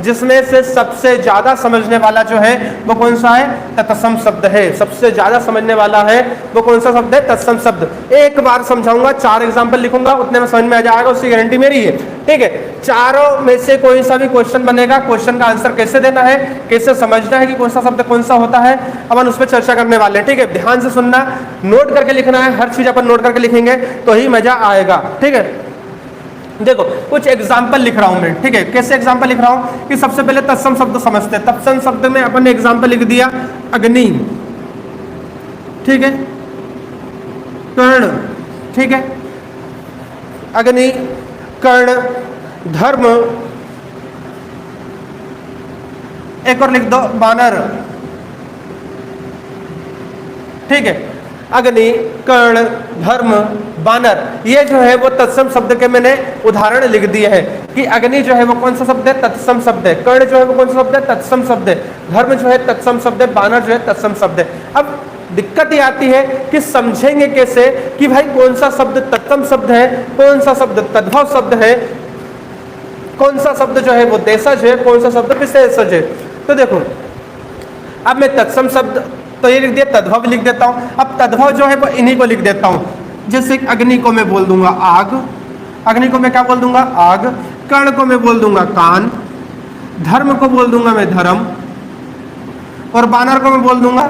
जिसमें से सबसे ज्यादा समझने वाला जो है वो कौन सा है? तत्सम शब्द है। सबसे ज्यादा समझने वाला है वो कौन सा शब्द है? तत्सम शब्द। एक बार समझाऊंगा, 4 एग्जाम्पल लिखूंगा, उतने में समझ में आ जाएगा, उसकी गारंटी मेरी है। ठीक है, चारों में से कोई सा भी क्वेश्चन बनेगा, क्वेश्चन का आंसर कैसे देना है, कैसे समझना है कि कौन सा शब्द कौन सा होता है, अपन उस पर चर्चा करने वाले हैं। ठीक है, ध्यान से सुनना, नोट करके लिखना है, हर चीज अपन नोट करके लिखेंगे तो ही मजा आएगा। ठीक है, देखो कुछ एग्जाम्पल लिख रहा हूं मैं। ठीक है, कैसे एग्जाम्पल लिख रहा हूं कि सबसे पहले तत्सम शब्द समझते हैं। तत्सम शब्द में अपन ने एग्जाम्पल लिख दिया अग्नि, ठीक है, कर्ण, ठीक है, अग्नि, कर्ण, धर्म, एक और लिख दो बानर। ठीक है, अग्नि, कर्ण, धर्म, बानर, ये जो है वो तत्सम शब्द के मैंने उदाहरण लिख दिए हैं कि अग्नि जो है वो कौन सा शब्द है? तत्सम शब्द है। कर्ण जो है वो कौन सा शब्द है? तत्सम शब्द है। धर्म जो है तत्सम शब्द है। बानर जो है तत्सम शब्द है। अब दिक्कत ये आती है कि समझेंगे कैसे कि भाई कौन सा शब्द तत्सम शब्द है, कौन सा शब्द तद्भव शब्द है, कौन सा शब्द जो है वो देशज है, कौन सा शब्द विशेषज है। तो देखो, अब मैं तत्सम शब्द तो ये लिख दिया, तद्भव भी लिख देता हूं। अब तद्भव जो है वो इन्हीं को लिख देता हूं। जैसे अग्नि को मैं बोल दूंगा आग, अग्नि को मैं क्या बोल दूंगा? आग। कर्ण को मैं बोल दूंगा कान, धर्म को बोल दूंगा मैं धर्म, और बानर को मैं बोल दूंगा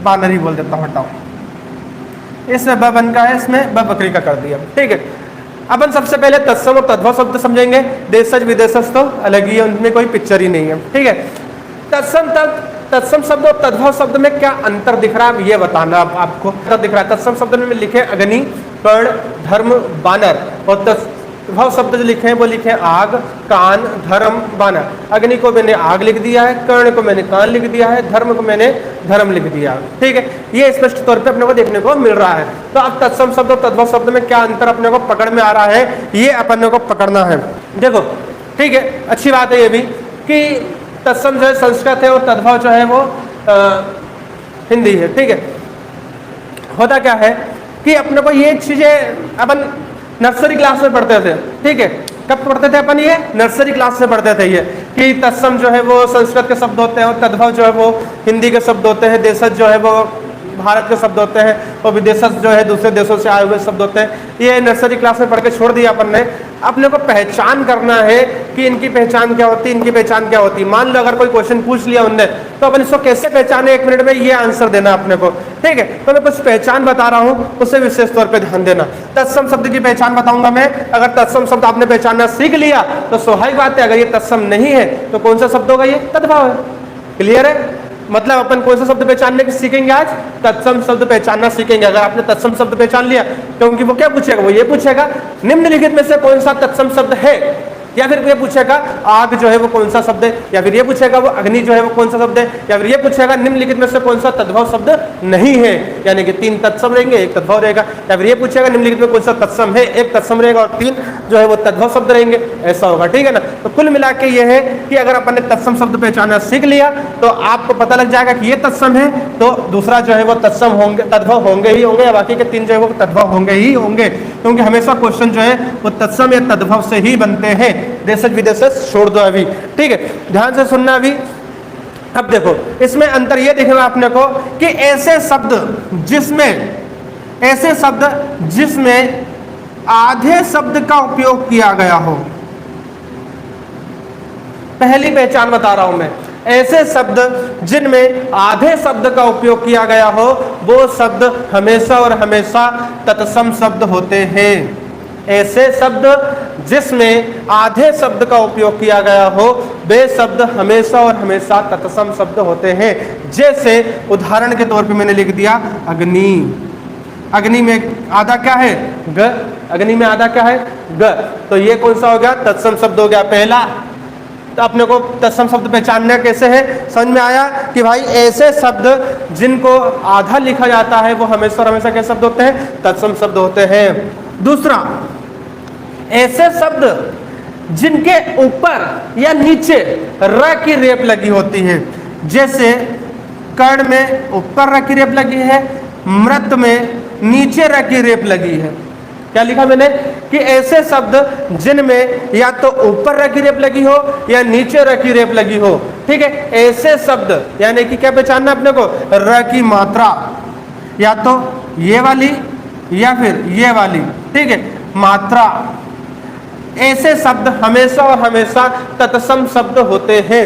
बानर ही बोल देता हूं, हटाओ, इसमें ब बन का है, इसमें ब बकरी का कर दिया। ठीक है, अपन सबसे पहले तत्सम और तद्भव शब्द समझेंगे। देशज विदेशज तो अलग ही है, उनमें कोई पिक्चर ही नहीं है। ठीक है, तत्सम शब्द और तद्भव शब्द में क्या अंतर दिख रहा है ये बताना आपको। अंतर दिख रहा है, तत्सम शब्द में लिखे अग्नि, कर्ण, धर्म, बानर, और तद्भव शब्द जो लिखे हैं वो लिखे आग, कान, धर्म, बानर। अग्नि को मैंने आग लिख दिया है, कर्ण को मैंने कान लिख दिया है, धर्म को मैंने धर्म लिख दिया है। ठीक है, ये स्पष्ट तौर पे अपने को देखने को मिल रहा है। तो अब तत्सम शब्द और तद्भव शब्द में क्या अंतर अपने को पकड़ में आ रहा है, ये अपने को पकड़ना है। देखो, ठीक है, अच्छी बात है ये भी कि तत्सम जो है संस्कृत है और तद्भव जो है वो हिंदी है। ठीक है, होता क्या है कि अपने को ये चीजें अपन नर्सरी क्लास में पढ़ते थे। ठीक है, कब पढ़ते थे अपन? ये नर्सरी क्लास में पढ़ते थे ये कि तत्सम जो है वो संस्कृत के शब्द होते हैं और तद्भव जो है वो हिंदी के शब्द होते हैं, देशज जो है वो भारत के शब्द होते हैं और विदेशज जो है दूसरे देशों से आए हुए शब्द होते हैं। ये नर्सरी क्लास में पढ़ के छोड़ दिया अपन ने। अपने को पहचान करना है कि इनकी पहचान क्या होती है, इनकी पहचान क्या होती है। मान लो अगर कोई क्वेश्चन पूछ लिया उनने, तो अपन इसको कैसे पहचाने, 1 मिनट में ये आंसर देना अपने को। ठीक है, तो मैं कुछ पहचान बता रहा हूं, उससे विशेष तौर पे ध्यान देना। तत्सम शब्द की पहचान बताऊंगा मैं। अगर तत्सम शब्द आपने पहचानना सीख लिया तो स्वाभाविक बात है, अगर ये तत्सम नहीं है तो कौन सा शब्द होगा? ये तद्भव है। क्लियर है? मतलब अपन कौन सा शब्द पहचानने की सीखेंगे आज? तत्सम शब्द पहचानना सीखेंगे। अगर आपने तत्सम शब्द पहचान लिया तो क्योंकि वो क्या पूछेगा? वो ये पूछेगा निम्नलिखित में से कौन सा तत्सम शब्द है, या फिर ये पूछेगा आग जो है वो कौन सा शब्द है, या फिर ये पूछेगा वो अग्नि जो है वो कौन सा शब्द है, या फिर ये पूछेगा निम्नलिखित में से कौन सा तद्भव शब्द नहीं है। यानी कि 3 तत्सम रहेंगे, 1 तद्भव रहेगा। या फिर ये पूछेगा निम्नलिखित में कौन सा तत्सम है, 1 तत्सम रहेगा और 3 जो है वो तद्भव शब्द रहेंगे। ऐसा होगा। ठीक है ना? तो कुल मिला के ये है कि अगर अपन ने तत्सम शब्द पहचानना सीख लिया तो आपको पता लग जाएगा कि ये तत्सम है, तो दूसरा जो है वो तत्सम होंगे, तद्भव होंगे ही होंगे, या बाकी के 3 जो है वो तद्भव होंगे ही होंगे। क्योंकि हमेशा क्वेश्चन जो है वो तत्सम या तद्भव से ही बनते हैं। देशज विदेशज छोड़ दो अभी। ठीक है, ध्यान से सुनना अभी। अब देखो, इसमें अंतर यह देखना आपने को कि ऐसे शब्द जिसमें आधे शब्द का उपयोग किया गया हो, पहली पहचान बता रहा हूं मैं, ऐसे शब्द जिनमें आधे शब्द का उपयोग किया गया हो वो शब्द हमेशा और हमेशा तत्सम शब्द होते हैं। ऐसे शब्द जिसमें आधे शब्द का उपयोग किया गया हो वे शब्द हमेशा और हमेशा तत्सम शब्द होते हैं। जैसे उदाहरण के तौर पे मैंने लिख दिया अग्नि। अग्नि में आधा क्या है? ग। अग्नि में आधा क्या है? ग। तो ये कौन सा हो गया? तत्सम शब्द हो गया पहला। तो अपने को तत्सम शब्द पहचानना कैसे है? समझ में आया कि भाई ऐसे शब्द जिनको आधा लिखा जाता है वो हमेशा और हमेशा क्या शब्द होते हैं? तत्सम शब्द होते हैं। दूसरा, ऐसे शब्द जिनके ऊपर या नीचे र की रेप लगी होती है। जैसे कर्ण में ऊपर र की रेप लगी है, मृत में नीचे र की रेप लगी है। क्या लिखा मैंने कि ऐसे शब्द जिनमें या तो ऊपर र की रेप लगी हो या नीचे र की रेप लगी हो। ठीक है, ऐसे शब्द यानी कि क्या पहचानना अपने को, र की मात्रा या तो ये वाली या फिर ये वाली, ठीक है, मात्रा, ऐसे शब्द हमेशा और हमेशा तत्सम शब्द होते हैं।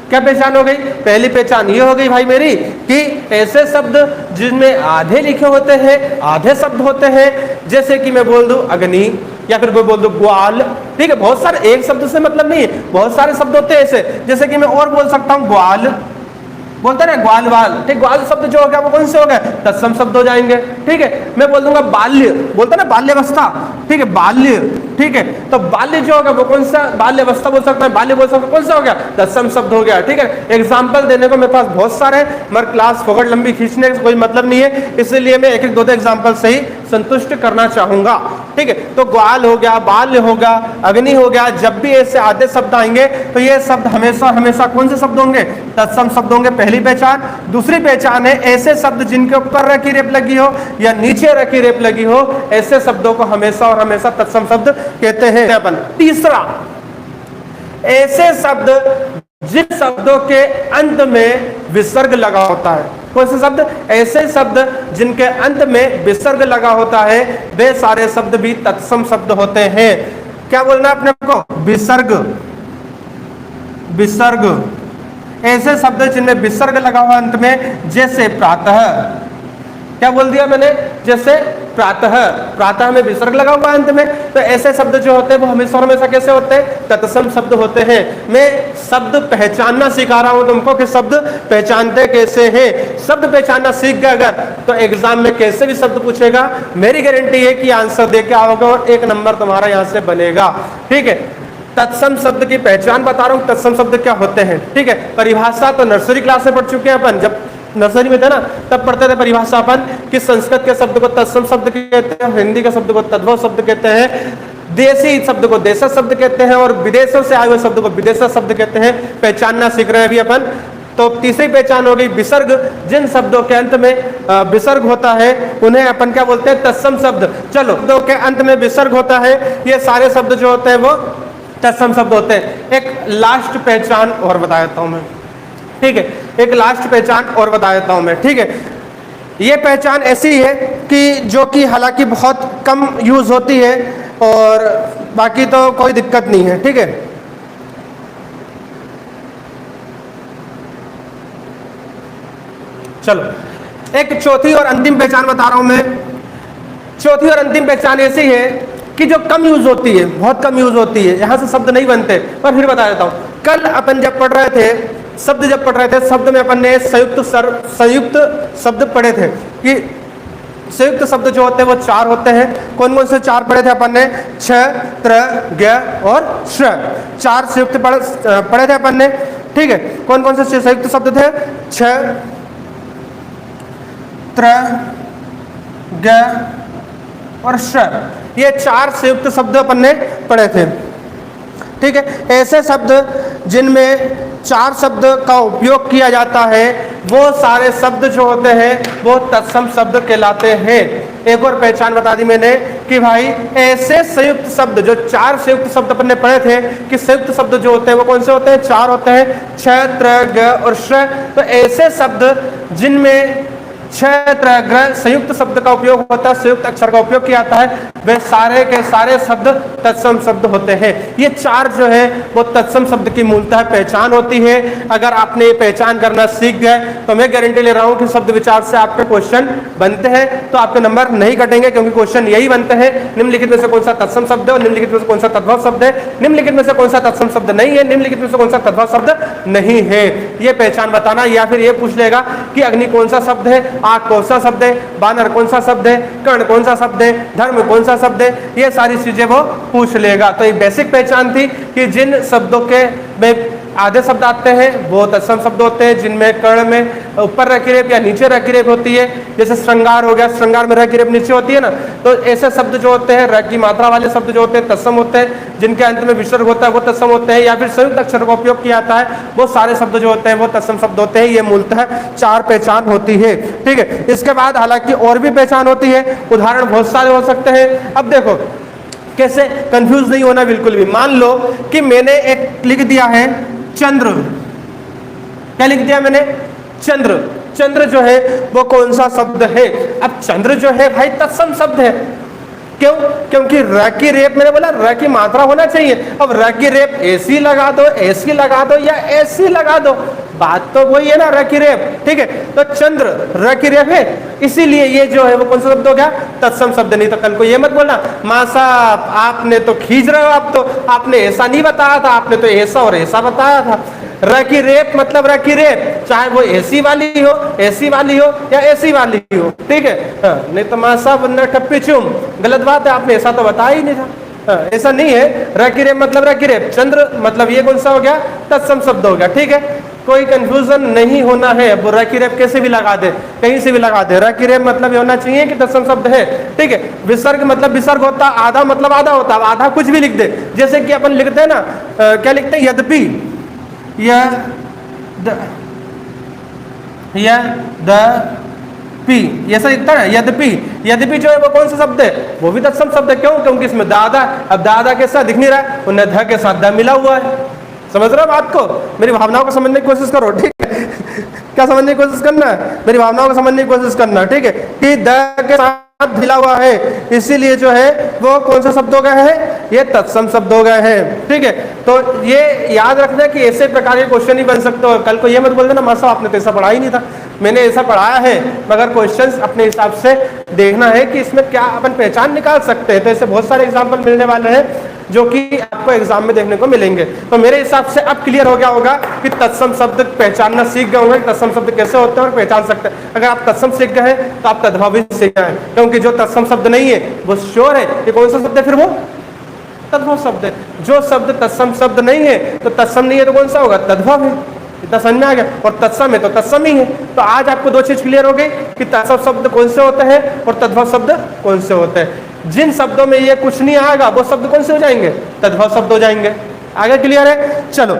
क्या पहचान हो गई? पहली पहचान ये हो गई भाई मेरी कि ऐसे शब्द जिनमें आधे लिखे होते हैं, आधे शब्द होते हैं, जैसे कि मैं बोल दूं अग्नि या फिर कोई बोल दो ग्वाल। ठीक है, बहुत सारे, एक शब्द से मतलब नहीं है, बहुत सारे शब्द होते हैं ऐसे, जैसे कि मैं और बोल सकता हूं ग्वाल, बोलते ना ग्वाल वाल। ठीक, ग्वाल शब्द जो हो गया वो कौन से हो गए, तत्सम शब्द हो जाएंगे। ठीक है, मैं बोल दूंगा बाल्य, बोलते ना बाल्यावस्था, ठीक है, बाल्य। ठीक है, तो बाल्य जो होगा वो कौन सा, बाल्यावस्था बोल सकता है, बाल्य बोल सकता है, कौन सा हो गया, तत्सम शब्द हो गया। ठीक है, एग्जाम्पल देने को मेरे पास बहुत सारे हैं, मगर क्लास फोकट लंबी खींचने का कोई मतलब नहीं है, इसलिए मैं एक एक दो एग्जाम्पल से ही संतुष्ट करना चाहूंगा। ठीक है, तो ग्वाल हो गया, बाल्य हो गया, अग्नि हो गया, जब भी ऐसे आधे शब्द आएंगे तो ये शब्द हमेशा हमेशा कौन से शब्द होंगे, तत्सम शब्द होंगे। पहली पहचान। दूसरी पहचान है ऐसे शब्द जिनके ऊपर र की रेप लगी हो या नीचे र की रेप लगी हो, ऐसे शब्दों को हमेशा और हमेशा तत्सम शब्द कहते हैं अपन। तीसरा, ऐसे शब्द जिन शब्दों के अंत में विसर्ग लगा होता है। कौन से शब्द? ऐसे शब्द जिनके अंत में विसर्ग लगा होता है, वे सारे शब्द भी तत्सम शब्द होते हैं। क्या बोलना है अपने को? विसर्ग, विसर्ग। ऐसे शब्द जिनमें विसर्ग लगा हुआ अंत में, जैसे प्रातः। क्या बोल दिया मैंने? जैसे प्रातः, प्रातः में विसर्ग लगा हुआ अंत में, तो ऐसे शब्द जो होते हैं वो हमेशा हमेशा कैसे होते हैं, तत्सम शब्द होते हैं। मैं शब्द पहचानना सिखा रहा हूं तुमको कि शब्द पहचानते कैसे हैं। शब्द पहचानना सीख गए अगर तो एग्जाम में कैसे भी शब्द पूछेगा, मेरी गारंटी है कि आंसर दे के आओगे और 1 नंबर तुम्हारा यहां से बनेगा। ठीक है, तत्सम शब्द की पहचान बता रहा हूं, तत्सम शब्द क्या होते हैं। ठीक है, परिभाषा तो नर्सरी क्लास में पढ़ चुके हैं अपन, जब नर्सरी में थे ना तब पढ़ते थे परिभाषा अपन कि संस्कृत के शब्द को तत्सम शब्द कहते हैं, हिंदी के शब्द को तद्भव शब्द कहते हैं, देसी शब्द को देशज शब्द कहते हैं और विदेशों से आए हुए शब्द को विदेशज शब्द कहते हैं। पहचानना सीख रहे हैं अभी अपन। तो तीसरी पहचान हो गई विसर्ग, जिन शब्दों के अंत में विसर्ग होता है उन्हें अपन क्या बोलते हैं, तत्सम शब्द। चलो, शब्दों के अंत में विसर्ग होता है, ये सारे शब्द जो होते हैं वो तत्सम शब्द होते हैं। एक लास्ट पहचान और बता देता हूं मैं। ठीक है, एक लास्ट पहचान और बता देता हूं मैं। ठीक है, ये पहचान ऐसी है कि जो कि हालांकि बहुत कम यूज होती है और बाकी तो कोई दिक्कत नहीं है। ठीक है, चलो एक चौथी और अंतिम पहचान बता रहा हूं मैं। चौथी और अंतिम पहचान ऐसी है कि जो कम यूज होती है, बहुत कम यूज होती है, यहां से शब्द नहीं बनते, पर फिर बता देता हूं। कल अपन जब पढ़ रहे थे शब्द, जब पढ़ रहे थे शब्द में अपन ने संयुक्त शब्द पढ़े थे कि संयुक्त शब्द जो होते हैं वो 4 होते हैं। कौन कौन से 4 पढ़े थे अपन ने? छ, त्र, ज्ञ और श। 4 संयुक्त पढ़े थे अपन ने। ठीक है, कौन कौन से संयुक्त शब्द थे? छ, त्र, ज्ञ और श। ये 4 संयुक्त शब्द अपन ने पढ़े थे। ठीक है, ऐसे शब्द जिनमें 4 शब्द का उपयोग किया जाता है, वो सारे शब्द जो होते हैं वो तत्सम शब्द कहलाते हैं। एक और पहचान बता दी मैंने कि भाई ऐसे संयुक्त शब्द, जो 4 संयुक्त शब्द अपन ने पढ़े थे कि संयुक्त शब्द जो होते हैं वो कौन से होते हैं? 4 होते हैं, छ, त्र, ग और श। तो ऐसे शब्द जिनमें छ, त्र, ग संयुक्त शब्द का उपयोग होता है, संयुक्त अक्षर का उपयोग किया जाता है, वे सारे के सारे शब्द तत्सम शब्द होते हैं। ये 4 जो है वो तत्सम शब्द की मूलतः पहचान होती है। अगर आपने ये पहचान करना सीख गए तो मैं गारंटी ले रहा हूं कि शब्द विचार से आपके क्वेश्चन बनते हैं तो आपके नंबर नहीं कटेंगे, क्योंकि क्वेश्चन यही बनते हैं, निम्नलिखित में से कौन सा तत्सम शब्द है और निम्नलिखित में से कौन सा तद्भव शब्द है, निम्नलिखित में से कौन सा तत्सम शब्द नहीं है, निम्नलिखित में से कौन सा तद्भव शब्द नहीं है। ये पहचान बताना, या फिर ये पूछ लेगा कि अग्नि कौन सा शब्द है, आग कौन सा शब्द है, बानर कौन सा शब्द है, कर्ण कौन सा शब्द है, धर्म कौन सा शब्द है, ये सारी चीजें वो पूछ लेगा। तो ये बेसिक पहचान थी कि जिन शब्दों के में आधे शब्द आते हैं वो तत्सम शब्द होते हैं, जिनमें कर्ण में ऊपर र की रेप या नीचे र की रेप होती है। जैसे श्रृंगार हो गया, श्रृंगार में र की रेप नीचे होती है ना, तो ऐसे शब्द जो होते हैं र की मात्रा वाले शब्द जो होते हैं तत्सम होते हैं, जिनके अंत में विसर्ग होता है वो तत्सम होते हैं, या फिर संयुक्त अक्षर का उपयोग किया जाता है वो सारे शब्द जो होते हैं वो तत्सम शब्द होते हैं। ये मूलतः 4 पहचान होती है, ठीक है। इसके बाद हालांकि और भी पहचान होती है, उदाहरण बहुत सारे हो सकते हैं। अब देखो कैसे, कंफ्यूज नहीं होना बिल्कुल भी। मान लो कि मैंने एक लिख दिया है चंद्र, क्या लिख दिया मैंने, चंद्र। चंद्र जो है वो कौन सा शब्द है? अब चंद्र जो है भाई तत्सम शब्द है। क्यों? क्योंकि र की रेप, मैंने बोला र की मात्रा होना चाहिए। अब र की रेप ऐसी लगा दो, ऐसी लगा दो या ऐसी लगा दो, बात तो वही है ना, र की रेप, ठीक है। तो चंद्र र की रेप है, इसीलिए ये जो है वो कौन सा शब्द हो गया? तत्सम शब्द। नहीं तो कल को ये मत बोलना मां साहब आपने तो खींच रहे हो, आप तो आपने ऐसा नहीं बताया था, आपने तो ऐसा और ऐसा बताया था। र की रेप मतलब र की रेप, चाहे वो ऐसी वाली हो, ऐसी वाली हो या ऐसी वाली हो, ठीक है। हाँ, नहीं तो मां साहब न ठप्पी चुम, गलत बात है, आपने ऐसा तो बताया ही नहीं था। हाँ, ऐसा नहीं है। र की रेप मतलब र की रेप, चंद्र मतलब ये कौन सा हो गया? तत्सम शब्द हो गया, ठीक है। कोई कंफ्यूजन नहीं होना है। वो र की रेप कैसे भी लगा दे, कहीं से भी लगा दे, र की रेप मतलब ये होना चाहिए कि तत्सम शब्द है, ठीक है। विसर्ग मतलब विसर्ग होता, आधा मतलब आधा होता, आधा कुछ भी लिख दे। जैसे कि अपन लिखते हैं ना, क्या लिखते हैं, यद्यपि, यद्यपि, ऐसा लिखता है यद्यपि। यद्यपि जो है वो कौन सा शब्द है? वो भी तत्सम शब्द है। क्यों? क्योंकि इसमें दादा, अब दादा के साथ दिख नहीं रहा है, उन्हें ध के साथ द मिला हुआ है। समझ रहे हो बात को? मेरी भावनाओं को समझने की कोशिश करो, ठीक है। क्या समझने की कोशिश करना है? मेरी भावनाओं को समझने की कोशिश करना, ठीक है। कि द के साथ मिला हुआ है, इसीलिए जो है वो कौन सा शब्द हो गया है? ये तत्सम शब्द हो गए हैं, ठीक है। तो ये याद रखना कि ऐसे प्रकार के क्वेश्चन ही बन सकते हो। कल को ये मत बोल देना मास्टर आपने तो ऐसा पढ़ा ही नहीं था। मैंने ऐसा पढ़ाया है, मगर क्वेश्चंस अपने हिसाब से देखना है कि इसमें क्या अपन पहचान निकाल सकते हैं। तो ऐसे बहुत सारे एग्जाम्पल मिलने वाले हैं जो कि आपको एग्जाम में देखने को मिलेंगे। तो मेरे हिसाब से अब क्लियर हो गया होगा कि तत्सम शब्द पहचानना सीख गए होंगे, तत्सम शब्द कैसे होते हैं और पहचान सकते हैं। अगर आप तत्सम सीख गए हैं तो आप तद्भव भी सीख गए हैं, क्योंकि जो तत्सम शब्द नहीं है वो श्योर है कि कौन सा शब्द है, फिर वो तद्भव शब्द है। जो शब्द तत्सम शब्द नहीं है तो तत्सम नहीं है तो कौन सा होगा? तद्भव है। इतना समझ में आ गया? और तत्सम है तो तत्सम ही है। तो आज आपको दो चीज क्लियर हो गई कि तत्सम शब्द कौन से होते हैं और तद्भव शब्द कौन से होते हैं। जिन शब्दों में ये कुछ नहीं आएगा वो शब्द कौन से हो जाएंगे? तद्भव शब्द हो जाएंगे। आगे क्लियर है? चलो।